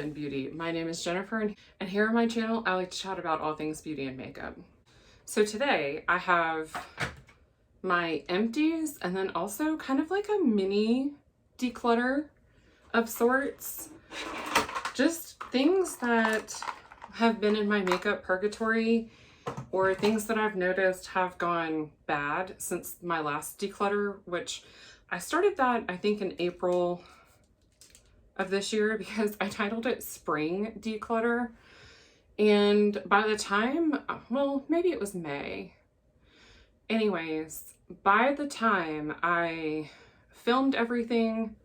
in beauty. My name is Jennifer, and here on my channel, I like to chat about all things beauty and makeup. So today I have my empties and then also kind of like a mini declutter of sorts. Just things that have been in my makeup purgatory or things that I've noticed have gone bad since my last declutter, which I started that I think in April of this year because I titled it Spring Declutter. And by the time, well, maybe it was May. Anyways, by the time I filmed everything,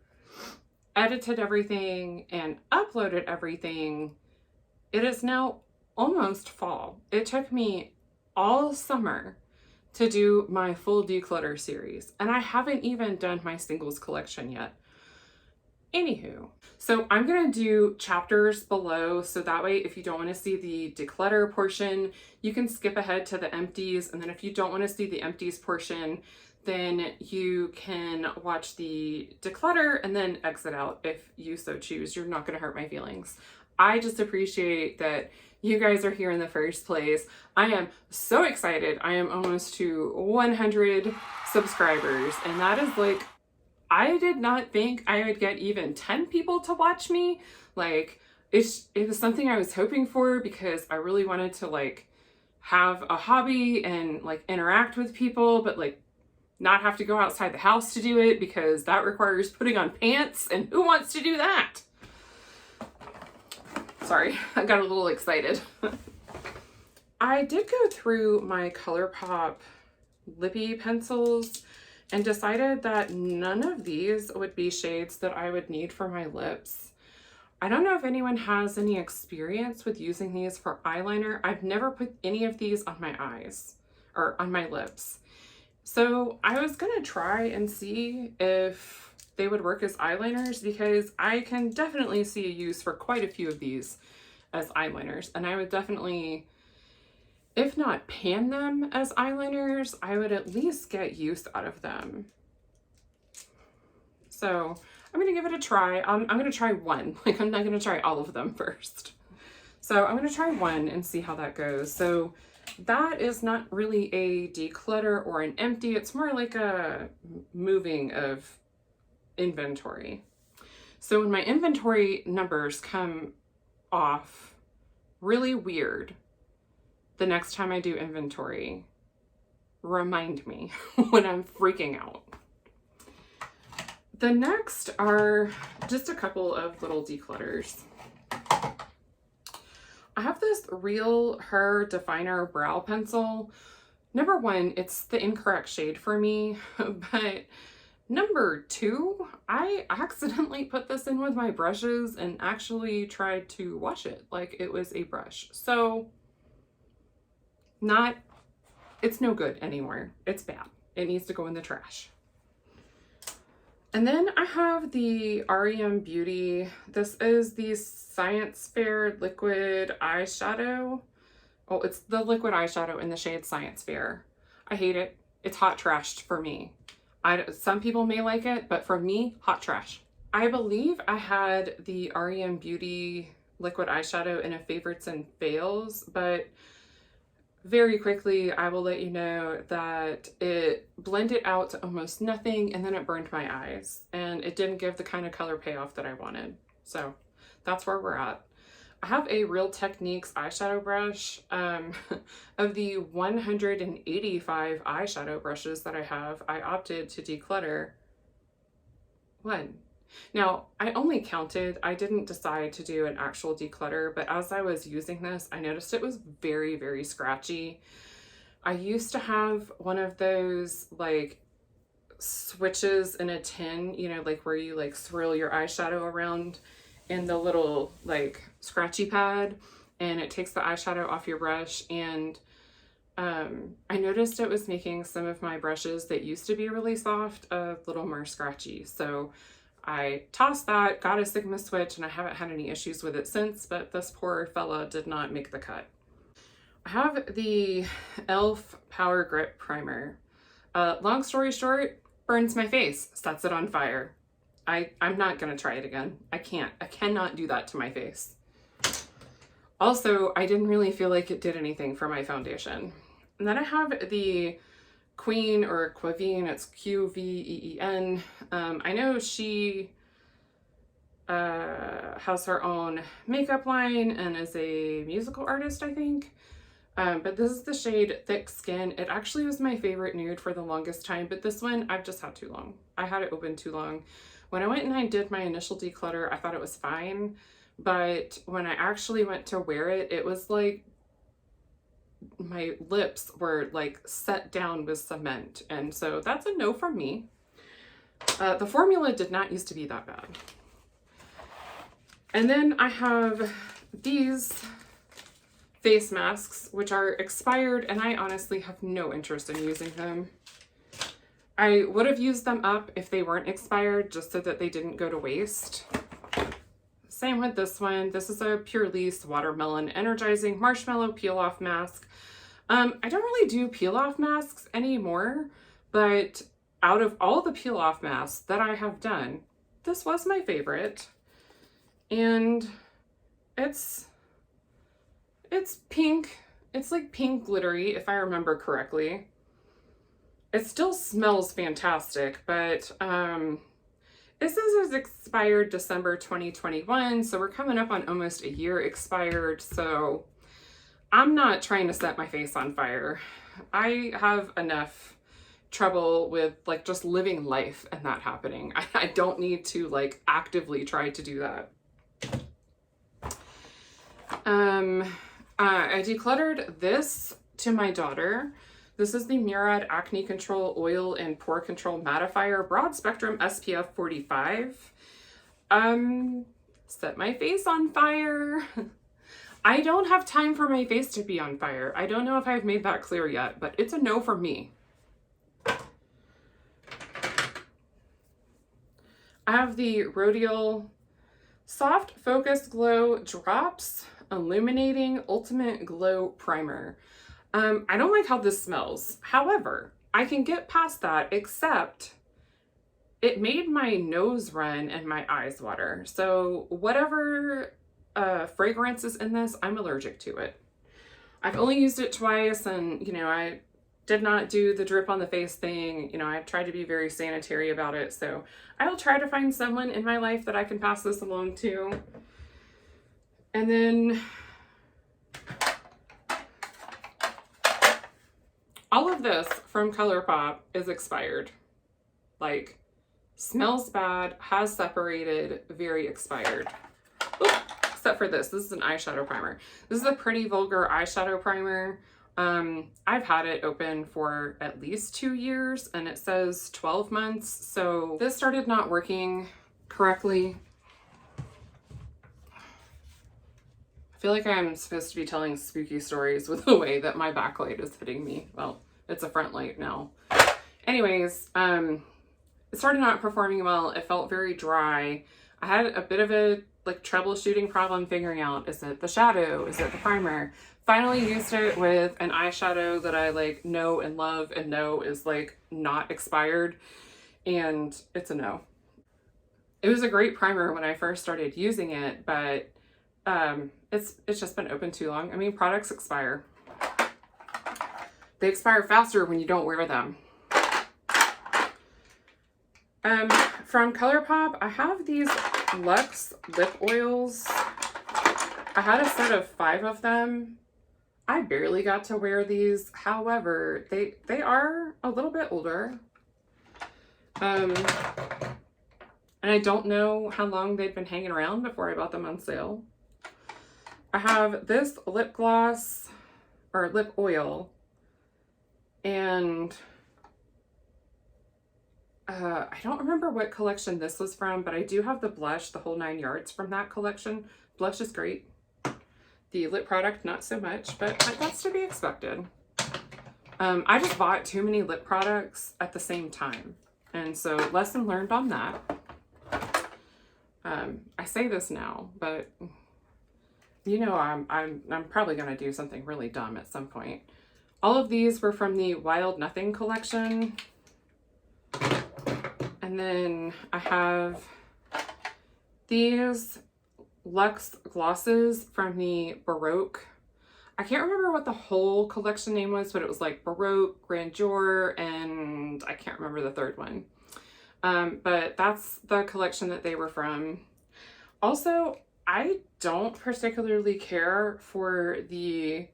edited everything, and uploaded everything, it is now almost fall. It took me all summer to do my full declutter series, and I haven't even done my singles collection yet. Anywho, so I'm gonna do chapters below, so that way if you don't want to see the declutter portion, you can skip ahead to the empties, and then if you don't want to see the empties portion, then you can watch the declutter and then exit out if you so choose. You're not gonna hurt my feelings. I just appreciate that you guys are here in the first place. I am so excited. I am almost to 100 subscribers, and that is like, I did not think I would get even 10 people to watch me. Like, it was something I was hoping for because I really wanted to like have a hobby and like interact with people, but like not have to go outside the house to do it because that requires putting on pants, and who wants to do that? Sorry, I got a little excited. I did go through my ColourPop lippy pencils and decided that none of these would be shades that I would need for my lips. I don't know if anyone has any experience with using these for eyeliner. I've never put any of these on my eyes or on my lips. So I was gonna try and see if they would work as eyeliners because I can definitely see a use for quite a few of these as eyeliners, and I would definitely, if not pan them as eyeliners, I would at least get use out of them. So I'm gonna give it a try. I'm gonna try one. Like, I'm not gonna try all of them first. So I'm gonna try one and see how that goes. So that is not really a declutter or an empty. It's more like a moving of inventory. So when my inventory numbers come off really weird the next time I do inventory, remind me when I'm freaking out. The next are just a couple of little declutters. I have this Real Her Definer brow pencil. Number one, it's the incorrect shade for me, but number two, I accidentally put this in with my brushes and actually tried to wash it like it was a brush. So it's no good anymore. It's bad. It needs to go in the trash. And then I have the REM Beauty. This is the Science Fair liquid eyeshadow. Oh, it's the liquid eyeshadow in the shade Science Fair. I hate it. It's hot trashed for me. Some people may like it, but for me, hot trash. I believe I had the REM Beauty liquid eyeshadow in a favorites and fails, but very quickly I will let you know that it blended out to almost nothing, and then it burned my eyes, and it didn't give the kind of color payoff that I wanted. So that's where we're at. I have a Real Techniques eyeshadow brush. Of the 185 eyeshadow brushes that I have, I opted to declutter one. Now, I only counted. I didn't decide to do an actual declutter, but as I was using this, I noticed it was very, very scratchy. I used to have one of those like switches in a tin, you know, like where you like swirl your eyeshadow around in the little like scratchy pad, and it takes the eyeshadow off your brush. And I noticed it was making some of my brushes that used to be really soft a little more scratchy. So I tossed that, got a Sigma switch, and I haven't had any issues with it since, but this poor fella did not make the cut. I have the e.l.f. Power Grip Primer. Long story short, burns my face, sets it on fire. I'm not gonna try it again. I cannot do that to my face. Also, I didn't really feel like it did anything for my foundation. And then I have the Queen or Quaveen, it's Qveen. I know she has her own makeup line and is a musical artist, I think. But this is the shade Thick Skin. It actually was my favorite nude for the longest time, but this one I've just had too long. I had it open too long. When I went and I did my initial declutter, I thought it was fine, but when I actually went to wear it, it was like my lips were like set down with cement, and so that's a no from me. The formula did not used to be that bad. And then I have these face masks, which are expired, and I honestly have no interest in using them. I would have used them up if they weren't expired, just so that they didn't go to waste. Same with this one. This is a Pure Lease Watermelon Energizing Marshmallow Peel-Off Mask. I don't really do peel-off masks anymore, but out of all the peel-off masks that I have done, this was my favorite. And it's pink. It's like pink glittery, if I remember correctly. It still smells fantastic, but this is expired December 2021, so we're coming up on almost a year expired, so I'm not trying to set my face on fire. I have enough trouble with like just living life and that happening. I don't need to like actively try to do that. I decluttered this to my daughter. This is the Murad Acne Control Oil and Pore Control Mattifier Broad Spectrum SPF 45. Set my face on fire. I don't have time for my face to be on fire. I don't know if I've made that clear yet, but it's a no for me. I have the Rodial Soft Focus Glow Drops Illuminating Ultimate Glow Primer. I don't like how this smells. However, I can get past that, except it made my nose run and my eyes water. So whatever fragrance is in this, I'm allergic to it. I've only used it twice, and you know, I did not do the drip on the face thing. You know, I've tried to be very sanitary about it, so I will try to find someone in my life that I can pass this along to. And then all of this from ColourPop is expired. Like, smells bad, has separated, very expired. Oop, except for this. This is an eyeshadow primer. This is a Pretty Vulgar eyeshadow primer. I've had it open for at least 2 years, and it says 12 months. So this started not working correctly. I feel like I'm supposed to be telling spooky stories with the way that my backlight is hitting me. Well, it's a front light now. Anyways, it started not performing well. It felt very dry. I had a bit of a like troubleshooting problem figuring out, is it the shadow? Is it the primer? Finally used it with an eyeshadow that I like know and love and know is like not expired, and it's a no. It was a great primer when I first started using it, but it's just been open too long. I mean, products expire. They expire faster when you don't wear them. From ColourPop, I have these Luxe lip oils. I had a set of 5 of them. I barely got to wear these. However, they are a little bit older. And I don't know how long they've been hanging around before I bought them on sale. I have this lip gloss or lip oil, and I don't remember what collection this was from, but I do have the blush, the whole 9 yards from that collection. Blush is great. The lip product, not so much, but that's to be expected. I just bought too many lip products at the same time, and so lesson learned on that. I say this now, but you know, I'm probably gonna do something really dumb at some point. All of these were from the Wild Nothing collection. And then I have these Luxe glosses from the Baroque. I can't remember what the whole collection name was, but it was like Baroque, Grandeur, and I can't remember the third one. But that's the collection that they were from. Also, I don't particularly care for the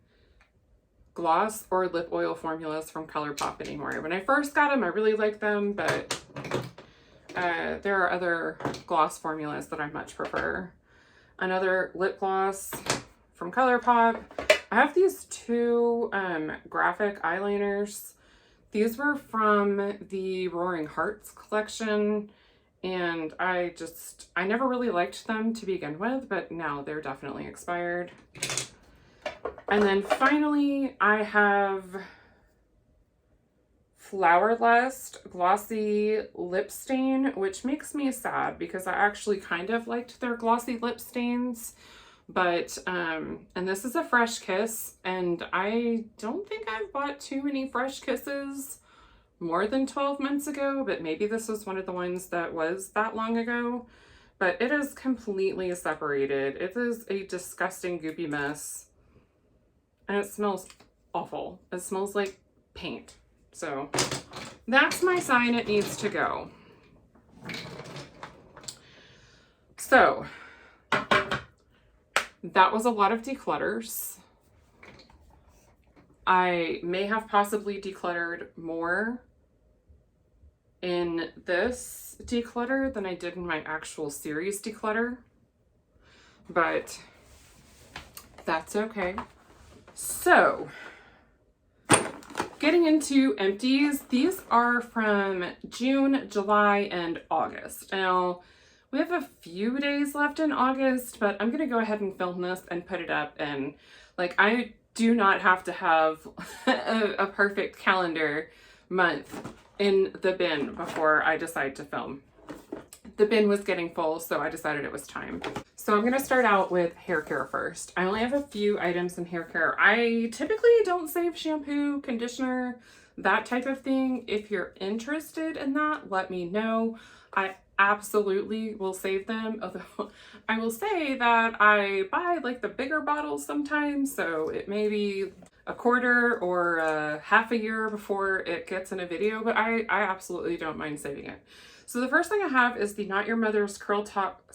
gloss or lip oil formulas from ColourPop anymore. When I first got them, I really liked them, but there are other gloss formulas that I much prefer. Another lip gloss from ColourPop. I have these two graphic eyeliners. These were from the Roaring Hearts collection, and I never really liked them to begin with, but now they're definitely expired. And then finally, I have Flower Lust Glossy Lip Stain, which makes me sad because I actually kind of liked their glossy lip stains. But, and this is a Fresh Kiss, and I don't think I've bought too many Fresh Kisses more than 12 months ago, but maybe this was one of the ones that was that long ago. But it is completely separated. It is a disgusting goopy mess, and it smells awful. It smells like paint. So that's my sign it needs to go. So that was a lot of declutters. I may have possibly decluttered more in this declutter than I did in my actual series declutter, but that's okay. So getting into empties, these are from June, July, and August. Now, we have a few days left in August, but I'm gonna go ahead and film this and put it up, and like, I do not have to have a perfect calendar month in the bin before I decide to film. The bin was getting full, so I decided it was time. So I'm gonna start out with hair care first. I only have a few items in hair care. I typically don't save shampoo, conditioner, that type of thing. If you're interested in that, let me know. I absolutely will save them, although I will say that I buy like the bigger bottles sometimes, so it may be a quarter or half a year before it gets in a video, but I absolutely don't mind saving it. So the first thing I have is the Not Your Mother's Curl Talk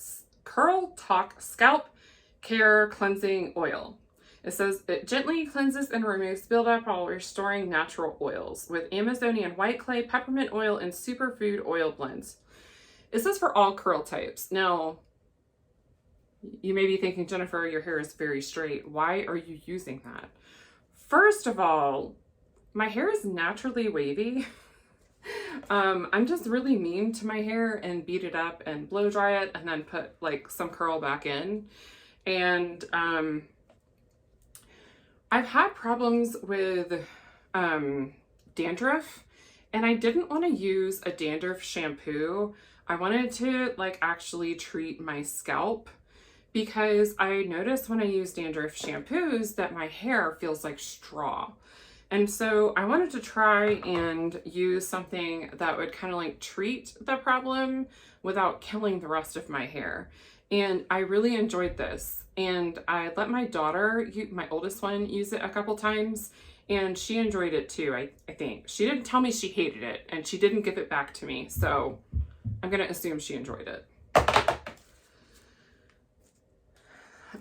Scalp Care Cleansing Oil. It says it gently cleanses and removes buildup while restoring natural oils with Amazonian white clay, peppermint oil, and superfood oil blends. It says for all curl types. Now, you may be thinking, Jennifer, your hair is very straight. Why are you using that? First of all, my hair is naturally wavy. I'm just really mean to my hair and beat it up and blow dry it and then put like some curl back in. And I've had problems with dandruff, and I didn't want to use a dandruff shampoo. I wanted to like actually treat my scalp, because I notice when I use dandruff shampoos that my hair feels like straw. And so I wanted to try and use something that would kind of like treat the problem without killing the rest of my hair. And I really enjoyed this. And I let my daughter, my oldest one, use it a couple times, and she enjoyed it too, I think. She didn't tell me she hated it, and she didn't give it back to me, so I'm gonna assume she enjoyed it.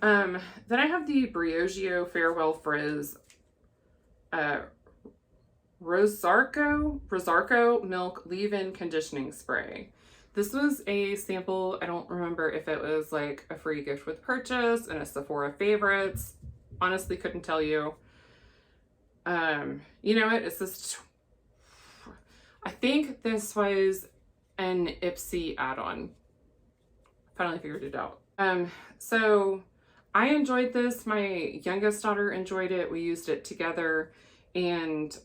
Then I have the Briogeo Farewell Frizz Rosarco Milk Leave-In Conditioning Spray. This was a sample. I don't remember if it was like a free gift with purchase and a Sephora favorites. Honestly, couldn't tell you. You know what? It's just, I think this was an Ipsy add-on. Finally figured it out. So I enjoyed this. My youngest daughter enjoyed it. We used it together, and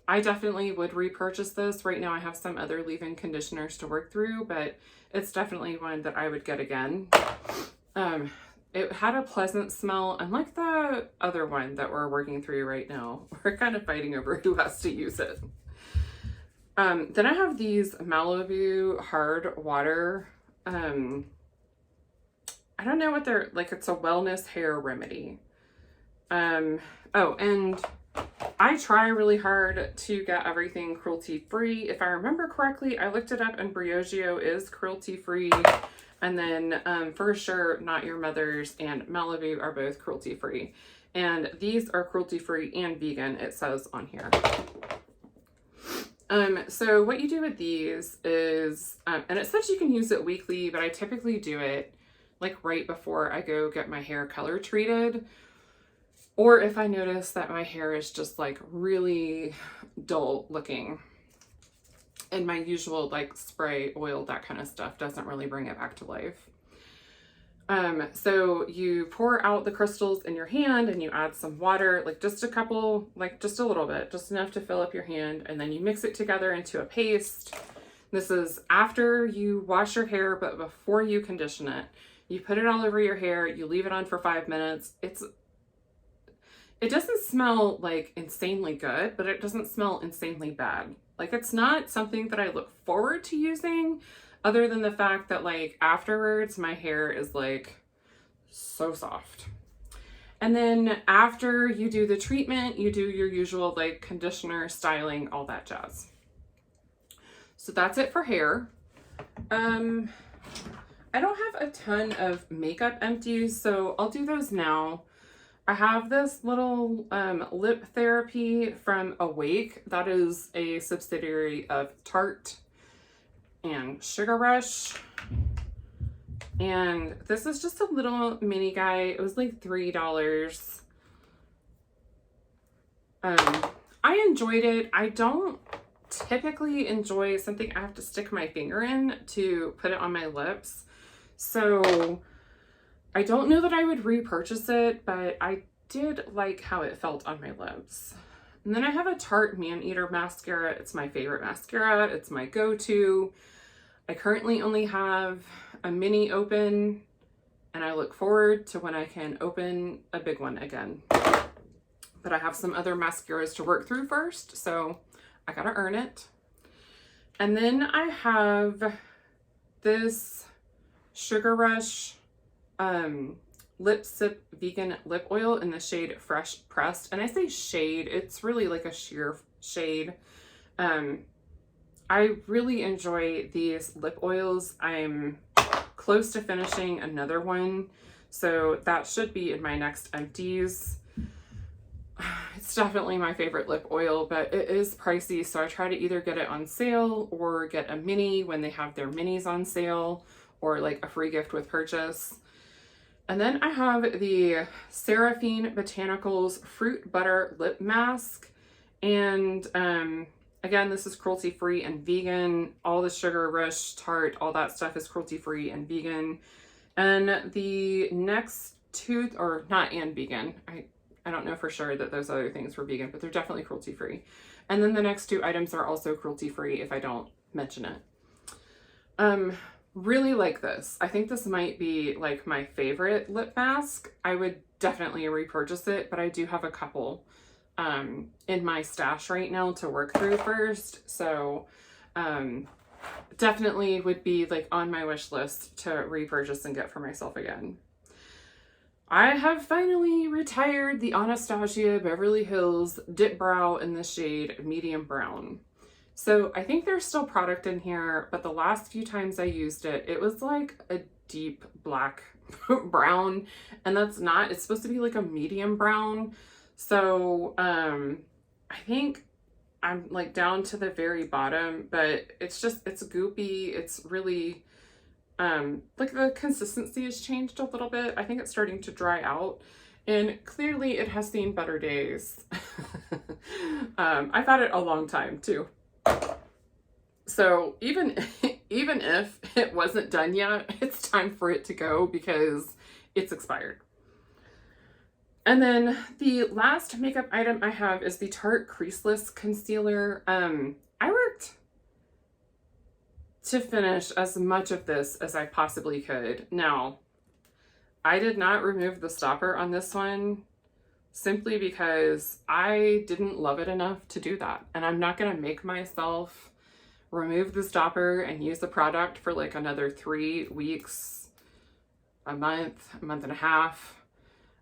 I definitely would repurchase this. Right now I have some other leave-in conditioners to work through, but it's definitely one that I would get again. It had a pleasant smell, unlike the other one that we're working through right now. We're kind of fighting over who has to use it. Then I have these Malibu Hard Water I don't know what they're like. It's a wellness hair remedy. Oh, and I try really hard to get everything cruelty free. If I remember correctly, I looked it up and Briogeo is cruelty free. And then For Sure, Not Your Mother's, and Malibu are both cruelty free. And these are cruelty free and vegan, it says on here. So what you do with these is, and it says you can use it weekly, but I typically do it like right before I go get my hair color treated. Or if I notice that my hair is just like really dull looking and my usual like spray oil, that kind of stuff doesn't really bring it back to life. So you pour out the crystals in your hand and you add some water, like just a couple, like just a little bit, just enough to fill up your hand. And then you mix it together into a paste. This is after you wash your hair, but before you condition it. You put it all over your hair, you leave it on for 5 minutes. It doesn't smell like insanely good, but it doesn't smell insanely bad. Like it's not something that I look forward to using, other than the fact that like afterwards my hair is like so soft. And then after you do the treatment, you do your usual like conditioner, styling, all that jazz. So that's it for hair. I don't have a ton of makeup empties, so I'll do those now. I have this little lip therapy from Awake. That is a subsidiary of Tarte and Sugar Rush. And this is just a little mini guy. It was like $3. I enjoyed it. I don't typically enjoy something I have to stick my finger in to put it on my lips. So I don't know that I would repurchase it, but I did like how it felt on my lips. And then I have a Tarte Man-Eater mascara. It's my favorite mascara. It's my go-to. I currently only have a mini open, and I look forward to when I can open a big one again. But I have some other mascaras to work through first, so I gotta earn it. And then I have this Sugar Rush Lip Sip Vegan Lip Oil in the shade Fresh Pressed. And I say shade, it's really like a sheer shade. I really enjoy these lip oils. I'm close to finishing another one, so that should be in my next empties. It's definitely my favorite lip oil, but it is pricey, so I try to either get it on sale or get a mini when they have their minis on sale, or like a free gift with purchase. And then I have the Seraphine Botanicals Fruit Butter Lip Mask. And again, this is cruelty free and vegan. All the Sugar Rush, Tarte, all that stuff is cruelty free and vegan. And the next two, or not and vegan, I don't know for sure that those other things were vegan, but they're definitely cruelty free. And then the next two items are also cruelty free if I don't mention it. Really like this. I think this might be like my favorite lip mask. I would definitely repurchase it, but I do have a couple in my stash right now to work through first. So definitely would be like on my wish list to repurchase and get for myself again. I have finally retired the Anastasia Beverly Hills Dip Brow in the shade Medium Brown. So I think there's still product in here, but the last few times I used it, it was like a deep black brown, and that's not, it's supposed to be like a medium brown. So I think I'm like down to the very bottom, but it's goopy. It's really, like the consistency has changed a little bit. I think it's starting to dry out, and clearly it has seen better days. I've had it a long time too. So even if it wasn't done yet, it's time for it to go because it's expired. And then the last makeup item I have is the Tarte Creaseless Concealer. I worked to finish as much of this as I possibly could. Now, I did not remove the stopper on this one simply because I didn't love it enough to do that. And I'm not going to make myself remove the stopper and use the product for like another 3 weeks, a month and a half,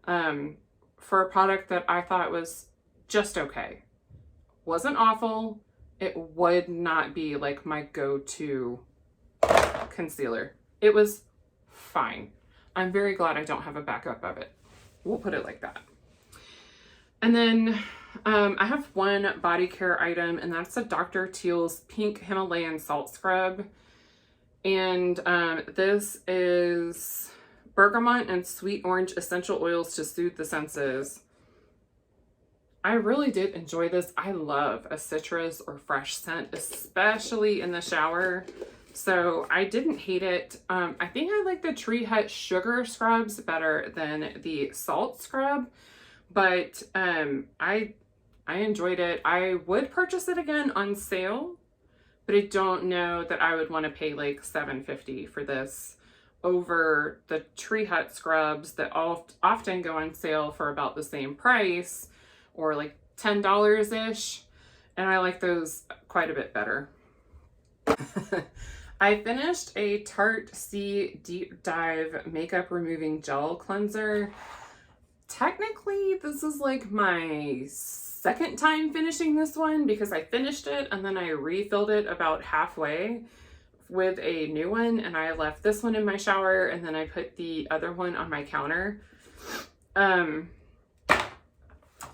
for a product that I thought was just okay. Wasn't awful. It would not be like my go-to concealer. It was fine. I'm very glad I don't have a backup of it. We'll put it like that. And then I have one body care item, and that's a Dr. Teal's Pink Himalayan Salt Scrub. And this is bergamot and sweet orange essential oils to soothe the senses. I really did enjoy this. I love a citrus or fresh scent, especially in the shower. So I didn't hate it. I think I like the Tree Hut Sugar Scrubs better than the Salt Scrub, but I enjoyed it. I would purchase it again on sale, but I don't know that I would want to pay like $7.50 for this over the Tree Hut scrubs that often go on sale for about the same price, or like $10-ish, and I like those quite a bit better. I finished a Tarte C Deep Dive Makeup Removing Gel Cleanser. Technically, this is like my second time finishing this one, because I finished it and then I refilled it about halfway with a new one, and I left this one in my shower and then I put the other one on my counter.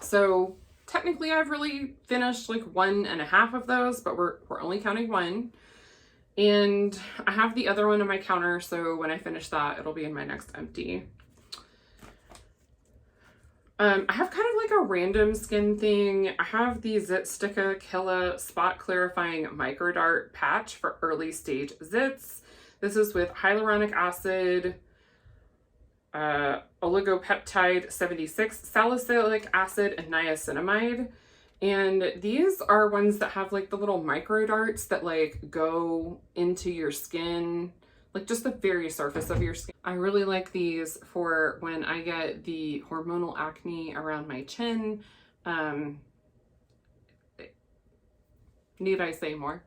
So technically I've really finished like 1.5 of those, but we're only counting one. And I have the other one on my counter, so when I finish that, it'll be in my next empty. I have kind of like a random skin thing. I have the Zitsticka Killa Spot Clarifying Micro Dart Patch for early stage zits. This is with hyaluronic acid, oligopeptide 76, salicylic acid, and niacinamide. And these are ones that have like the little micro darts that like go into your skin, like just the very surface of your skin. I really like these for when I get the hormonal acne around my chin. Need I say more?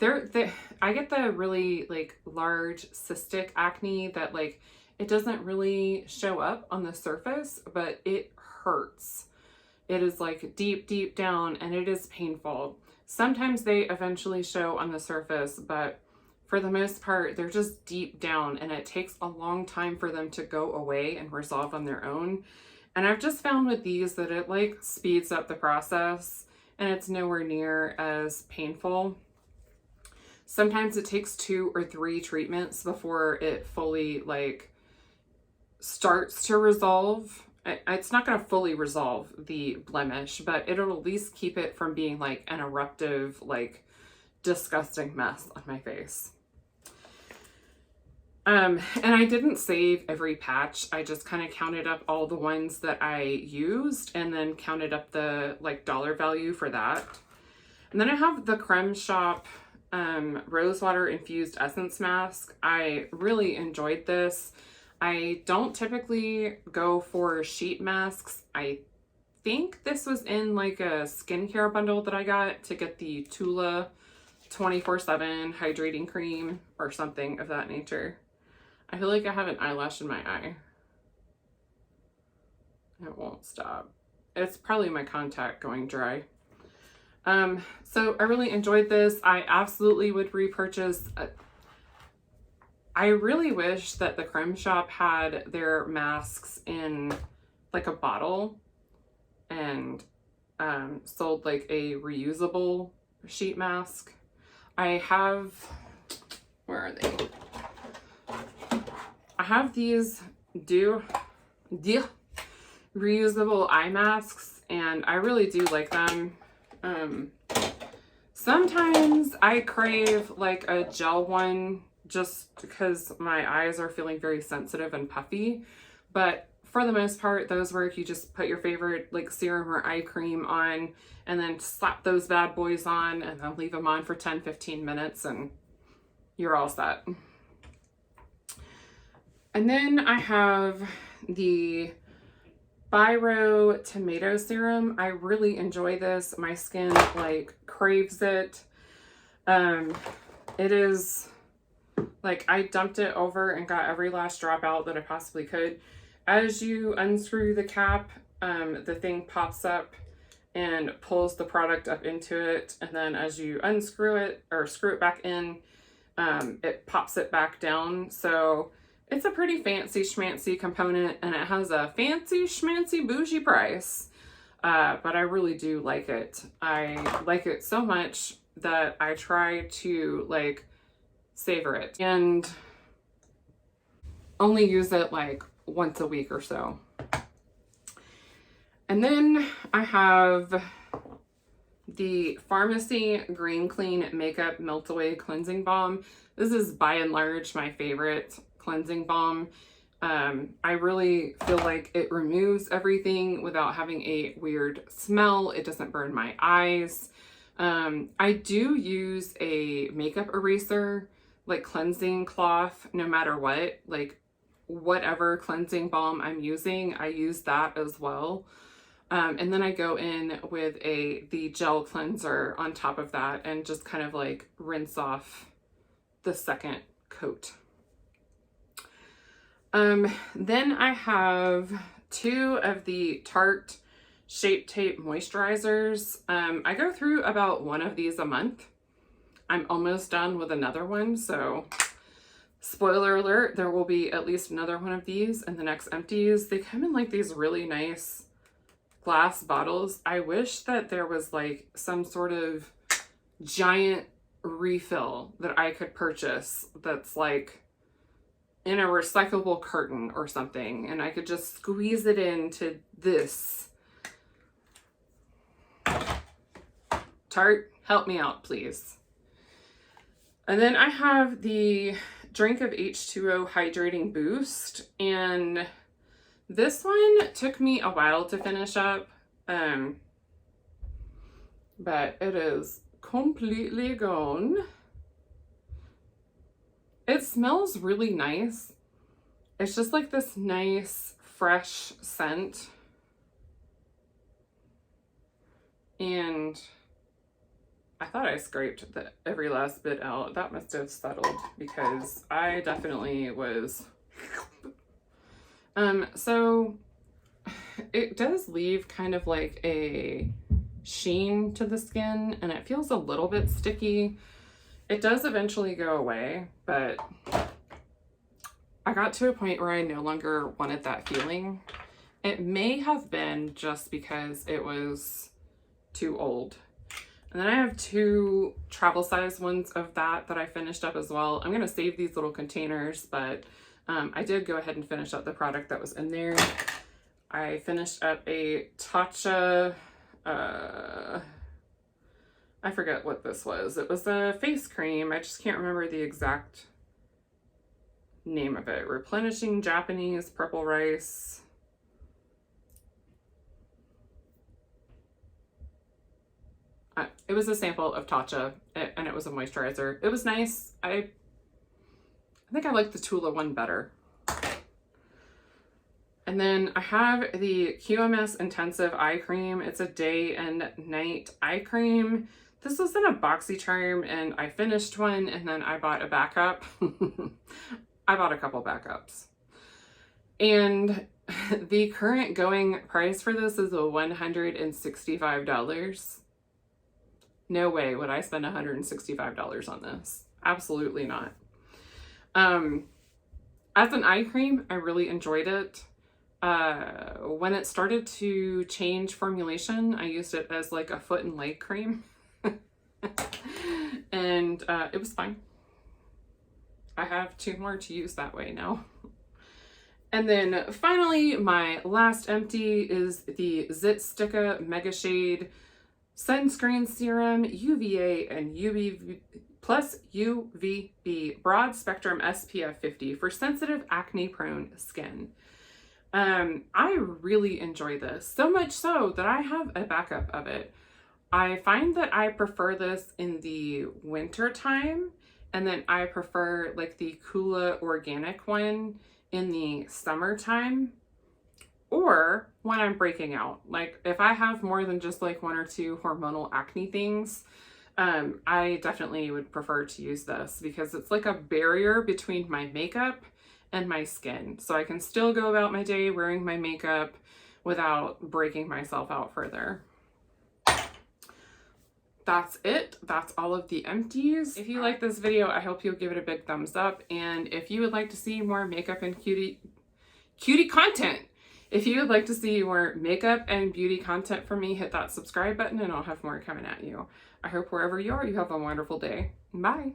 I get the really like large cystic acne that like, it doesn't really show up on the surface, but it hurts. It is like deep, deep down, and it is painful. Sometimes they eventually show on the surface, but for the most part, they're just deep down, and it takes a long time for them to go away and resolve on their own. And I've just found with these that it like speeds up the process, and it's nowhere near as painful. Sometimes it takes 2 or 3 treatments before it fully like starts to resolve. It's not going to fully resolve the blemish, but it'll at least keep it from being like an eruptive, like disgusting mess on my face. And I didn't save every patch. I just kind of counted up all the ones that I used and then counted up the like dollar value for that. And then I have the Creme Shop Rosewater Infused Essence Mask. I really enjoyed this. I don't typically go for sheet masks. I think this was in like a skincare bundle that I got to get the Tula 24/7 hydrating cream or something of that nature. I feel like I have an eyelash in my eye. It won't stop. It's probably my contact going dry. So I really enjoyed this. I absolutely would repurchase. I really wish that the Creme Shop had their masks in like a bottle and sold like a reusable sheet mask. I have, where are they? I have these reusable eye masks, and I really do like them. Sometimes I crave like a gel one just because my eyes are feeling very sensitive and puffy, but for the most part, those work. You just put your favorite like serum or eye cream on and then slap those bad boys on and then leave them on for 10-15 minutes and you're all set. And then I have the Biro Tomato Serum. I really enjoy this. My skin like craves it. It is like I dumped it over and got every last drop out that I possibly could. As you unscrew the cap, the thing pops up and pulls the product up into it. And then as you unscrew it or screw it back in, it pops it back down. So it's a pretty fancy schmancy component, and it has a fancy schmancy bougie price. But I really do like it. I like it so much that I try to like savor it and only use it like once a week or so. And then I have the Pharmacy Green Clean Makeup Melt Away Cleansing Balm. This is by and large my favorite cleansing balm. I really feel like it removes everything without having a weird smell. It doesn't burn my eyes. I do use a makeup eraser, like cleansing cloth, no matter what, like whatever cleansing balm I'm using, I use that as well. And then I go in with the gel cleanser on top of that and just kind of like rinse off the second coat. Then I have 2 of the Tarte Shape Tape moisturizers. I go through about 1 of these a month. I'm almost done with another one, so spoiler alert, there will be at least another one of these in the next empties. They come in like these really nice glass bottles. I wish that there was like some sort of giant refill that I could purchase that's like in a recyclable carton or something, and I could just squeeze it into this. Tarte, help me out, please. And then I have the Drink of H2O Hydrating Boost, and this one took me a while to finish up, but it is completely gone. It smells really nice. It's just like this nice, fresh scent. And I thought I scraped every last bit out. That must have settled because I definitely was. So it does leave kind of like a sheen to the skin, and it feels a little bit sticky. It does eventually go away, but I got to a point where I no longer wanted that feeling. It may have been just because it was too old. And then I have 2 travel size ones of that I finished up as well. I'm going to save these little containers, but I did go ahead and finish up the product that was in there. I finished up a Tatcha, I forget what this was. It was a face cream. I just can't remember the exact name of it. Replenishing Japanese Purple Rice. It was a sample of Tatcha, and it was a moisturizer. It was nice. I think I like the Tula one better. And then I have the QMS Intensive Eye Cream. It's a day and night eye cream. This was in a BoxyCharm, and I finished one, and then I bought a backup. I bought a couple backups. And the current going price for this is $165. No way would I spend $165 on this. Absolutely not. As an eye cream, I really enjoyed it. When it started to change formulation, I used it as like a foot and leg cream. And it was fine. I have 2 more to use that way now. And then finally, my last empty is the Zit Sticka Mega Shade Sunscreen Serum, UVA and UVB plus UVB Broad Spectrum SPF 50 for sensitive acne prone skin. I really enjoy this, so much so that I have a backup of it. I find that I prefer this in the winter time, and then I prefer like the Kula organic one in the summertime, or when I'm breaking out. Like if I have more than just like 1 or 2 hormonal acne things, I definitely would prefer to use this because it's like a barrier between my makeup and my skin. So I can still go about my day wearing my makeup without breaking myself out further. That's it. That's all of the empties. If you like this video, I hope you'll give it a big thumbs up. And if you would like to see more makeup and cutie content, if you would like to see more makeup and beauty content from me, hit that subscribe button and I'll have more coming at you. I hope wherever you are, you have a wonderful day. Bye.